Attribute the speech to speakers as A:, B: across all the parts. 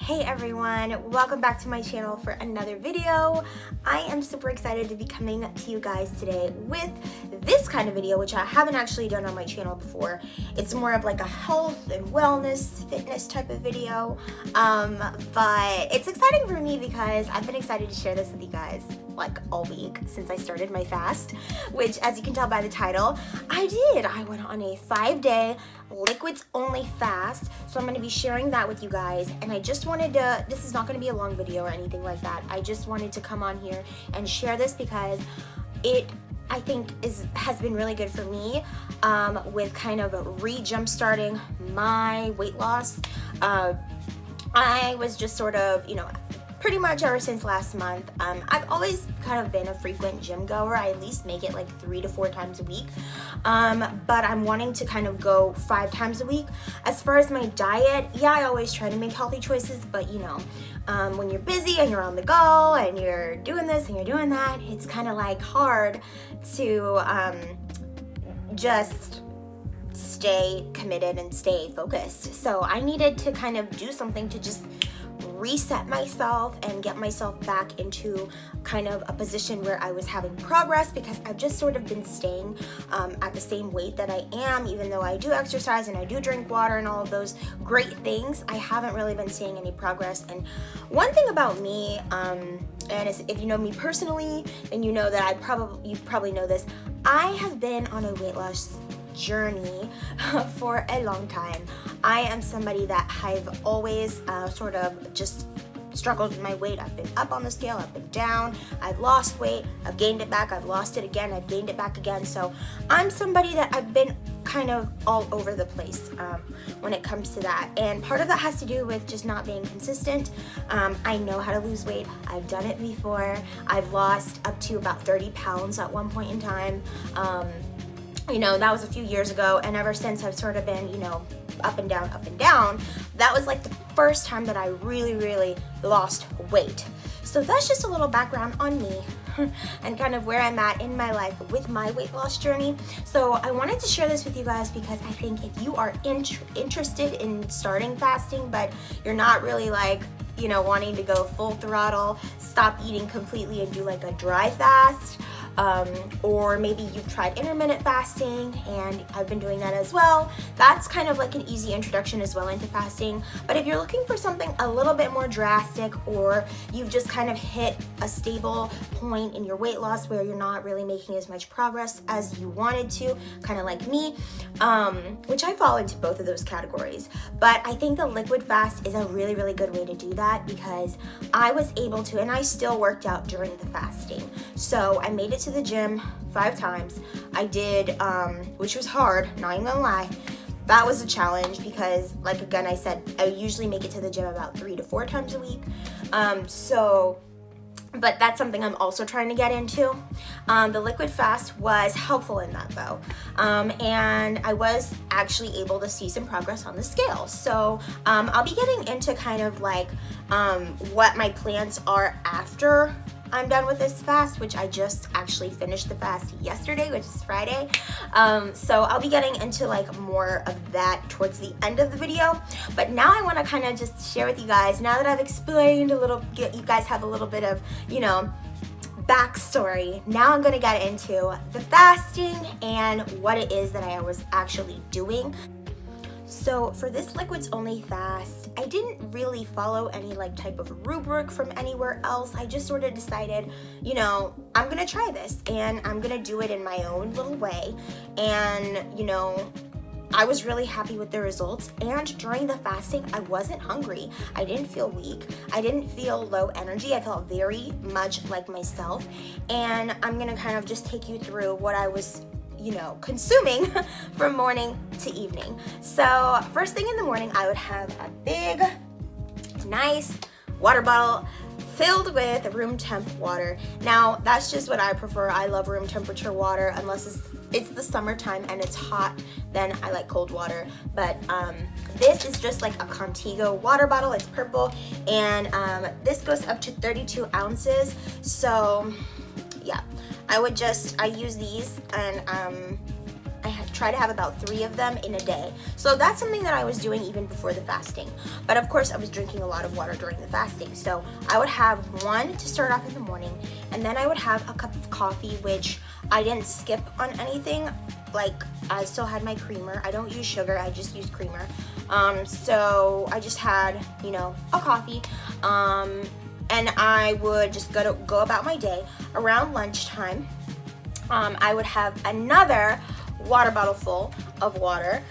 A: Hey everyone, welcome back to my channel for another video. I am super excited to be coming to you guys today with this kind of video, which I haven't actually done on my channel before. It's more of like a health and wellness, fitness type of video, but it's exciting for me because I've been excited to share this with you guys like all week since I started my fast, which as you can tell by the title, I went on a 5-day liquids only fast. So I'm going to be sharing that with you guys, and I just wanted to, this is not going to be a long video or anything like that. I just wanted to come on here and share this because it, I think, has been really good for me with kind of re-jumpstarting my weight loss. I was just sort of, pretty much ever since last month, I've always kind of been a frequent gym goer. I at least make it like 3 to 4 times a week, but I'm wanting to kind of go 5 times a week. As far as my diet, yeah, I always try to make healthy choices, but when you're busy and you're on the go and you're doing this and you're doing that, it's kind of like hard to just stay committed and stay focused. So I needed to kind of do something to just reset myself and get myself back into kind of a position where I was having progress, because I've just sort of been staying at the same weight that I am. Even though I do exercise and I do drink water and all of those great things, I haven't really been seeing any progress. And one thing about me, and if you know me personally, then you know that you probably know this, I have been on a weight loss journey for a long time. I am somebody that I've always sort of just struggled with my weight. I've been up on the scale, I've been down, I've lost weight, I've gained it back, I've lost it again, I've gained it back again. So I'm somebody that I've been kind of all over the place when it comes to that. And part of that has to do with just not being consistent. I know how to lose weight. I've done it before. I've lost up to about 30 pounds at one point in time. That was a few years ago, and ever since I've sort of been, up and down, up and down. That was like the first time that I really lost weight. So that's just a little background on me and kind of where I'm at in my life with my weight loss journey. So I wanted to share this with you guys because I think if you are interested in starting fasting, but you're not really wanting to go full throttle, stop eating completely and do like a dry fast, or maybe you've tried intermittent fasting, and I've been doing that as well. That's kind of like an easy introduction as well into fasting. But if you're looking for something a little bit more drastic, or you've just kind of hit a stable point in your weight loss where you're not really making as much progress as you wanted to, kind of like me, which I fall into both of those categories. But I think the liquid fast is a really good way to do that, because I was able to, and I still worked out during the fasting. So I made it to the gym 5 times. I did, which was hard, not even gonna lie. That was a challenge because, like again, I said, I usually make it to the gym about 3 to 4 times a week. But that's something I'm also trying to get into. The liquid fast was helpful in that though. And I was actually able to see some progress on the scale. So I'll be getting into kind of like what my plans are after I'm done with this fast, which I just actually finished the fast yesterday, which is Friday. So I'll be getting into like more of that towards the end of the video. But now I want to kind of just share with you guys, now that I've explained a little, you guys have a little bit of, backstory. Now I'm going to get into the fasting and what it is that I was actually doing. So for this liquids only fast, I didn't really follow any type of rubric from anywhere else. I just sort of decided, I'm gonna try this and I'm gonna do it in my own little way. And, I was really happy with the results. And during the fasting, I wasn't hungry. I didn't feel weak. I didn't feel low energy. I felt very much like myself. And I'm gonna kind of just take you through what I was consuming from morning to evening. So first thing in the morning, I would have a big, nice water bottle filled with room temp water. Now that's just what I prefer. I love room temperature water, unless it's the summertime and it's hot, then I like cold water. But this is just like a Contigo water bottle. It's purple, and this goes up to 32 ounces. So yeah, I use these, and I had try to have about 3 of them in a day. So that's something that I was doing even before the fasting. But of course I was drinking a lot of water during the fasting. So I would have 1 to start off in the morning, and then I would have a cup of coffee, which I didn't skip on anything. Like, I still had my creamer. I don't use sugar, I just use creamer. So I just had, you know, a coffee. And I would just go about my day. Around lunchtime, I would have another water bottle full of water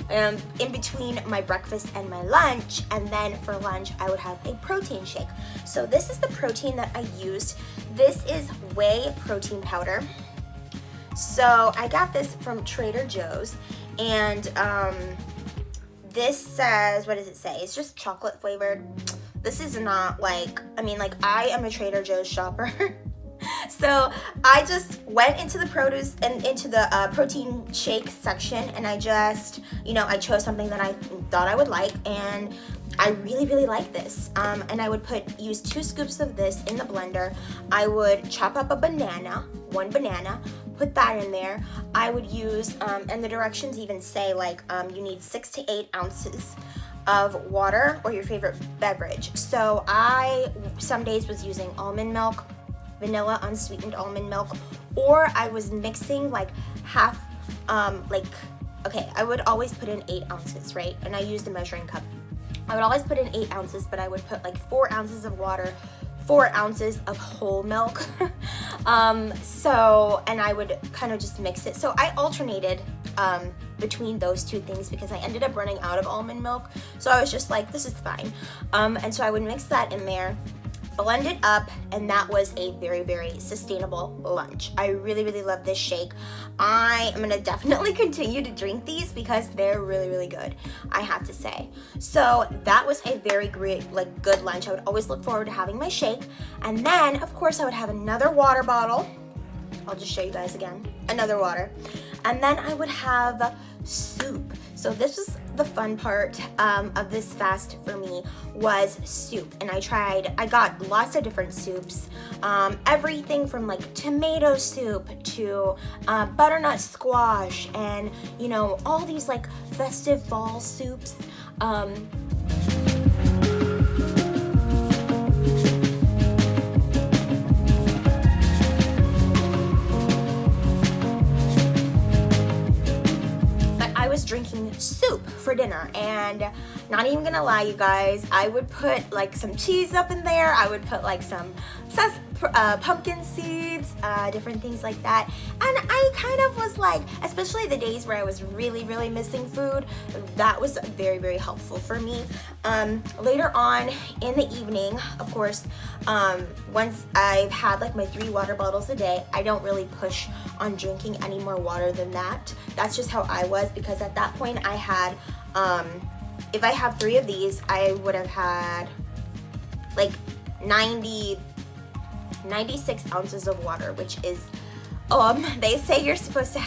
A: in between my breakfast and my lunch. And then for lunch, I would have a protein shake. So this is the protein that I used. This is whey protein powder. So I got this from Trader Joe's, and this says, what does it say? It's just chocolate flavored. This is not like, I mean, like, I am a Trader Joe's shopper. So I just went into the produce and into the protein shake section, and I just, you know, I chose something that I thought I would like, and I really, really like this. And I would use 2 scoops of this in the blender. I would chop up a banana, 1 banana, put that in there. I would use, and the directions even say, like, you need 6 to 8 ounces of water or your favorite beverage. So I, some days, was using almond milk, vanilla unsweetened almond milk, or I was mixing like half, okay, I would always put in 8 ounces, right? And I used a measuring cup. I would always put in 8 ounces, but I would put like 4 ounces of water, 4 ounces of whole milk. And I would kind of just mix it. So I alternated between those 2 things because I ended up running out of almond milk. So I was just like, this is fine. And so I would mix that in there, blend it up, and that was a very, very sustainable lunch. I really, really love this shake. I am gonna definitely continue to drink these because they're really, really good, I have to say. So that was a very great, like, good lunch. I would always look forward to having my shake. And then, of course, I would have another water bottle. I'll just show you guys again, another water. And then I would have soup. So this was the fun part of this fast for me, was soup. And I got lots of different soups, everything from like tomato soup to butternut squash, and, you know, all these like festive fall soups. Drinking soup for dinner, and not even gonna lie, you guys, I would put like some cheese up in there. I would put like some pumpkin seeds, different things like that. And I kind of was like, especially the days where I was really, really missing food, that was very, very helpful for me. Later on in the evening, of course, once I've had like my 3 water bottles a day, I don't really push on drinking any more water than that. That's just how I was, because at that point I had, if I have 3 of these, I would have had like 96 ounces of water, which is, they say you're supposed to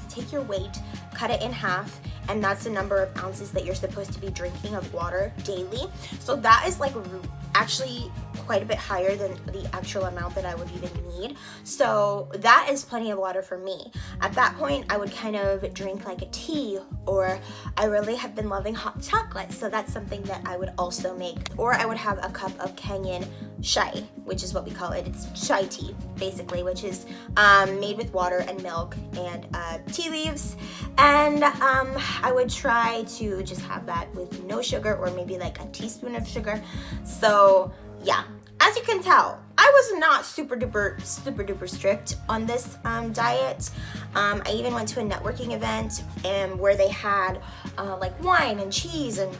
A: take your weight, cut it in half, and that's the number of ounces that you're supposed to be drinking of water daily. So that is like actually quite a bit higher than the actual amount that I would even need. So that is plenty of water for me. At that point, I would kind of drink like a tea, or I really have been loving hot chocolate, so that's something that I would also make. Or I would have a cup of Kenyan chai, which is what we call it. It's chai tea, basically, which is made with water and milk and tea leaves. And I would try to just have that with no sugar, or maybe like a teaspoon of sugar. So yeah, as you can tell, I was not super duper strict on this diet. I even went to a networking event where they had like wine and cheese and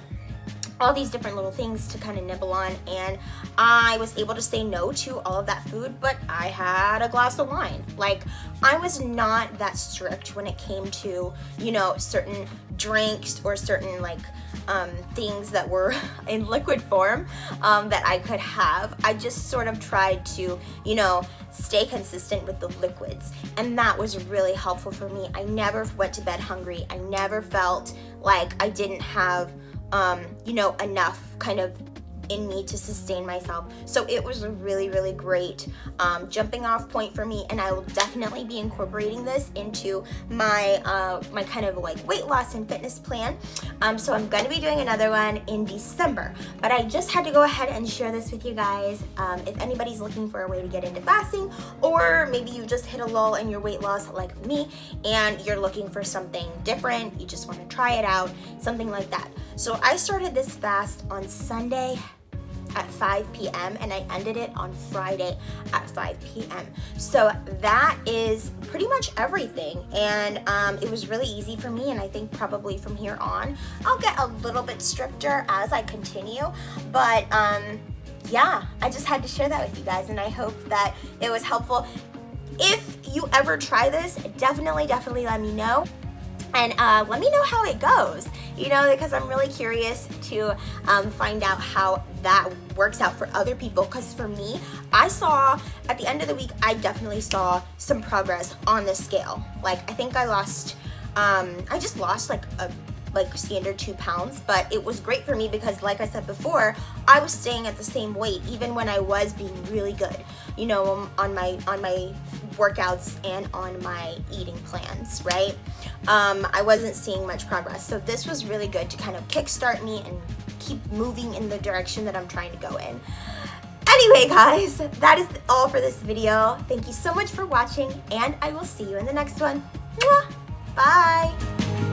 A: all these different little things to kind of nibble on, and I was able to say no to all of that food, but I had a glass of wine. Like, I was not that strict when it came to, you know, certain drinks or certain like things that were in liquid form that I could have. I just sort of tried to, you know, stay consistent with the liquids, and that was really helpful for me. I never went to bed hungry. I never felt like I didn't have you know, enough kind of in me to sustain myself. So it was a really, really great jumping off point for me, and I will definitely be incorporating this into my my kind of like weight loss and fitness plan. So I'm going to be doing another one in December, but I just had to go ahead and share this with you guys. If anybody's looking for a way to get into fasting, or maybe you just hit a lull in your weight loss like me and you're looking for something different, you just want to try it out, something like that. So I started this fast on Sunday at 5 p.m. and I ended it on Friday at 5 p.m. So that is pretty much everything, and it was really easy for me, and I think probably from here on I'll get a little bit stricter as I continue, but yeah, I just had to share that with you guys, and I hope that it was helpful. If you ever try this, definitely let me know. And let me know how it goes, you know, because I'm really curious to find out how that works out for other people. Because for me, I saw at the end of the week, I definitely saw some progress on the scale. Like, I think I lost, I just lost like standard 2 pounds, but it was great for me because, like I said before, I was staying at the same weight even when I was being really good, you know, on my workouts and on my eating plans, right? I wasn't seeing much progress, so this was really good to kind of kickstart me and keep moving in the direction that I'm trying to go in. Anyway, guys, that is all for this video. Thank you so much for watching, and I will see you in the next one. Mwah! Bye!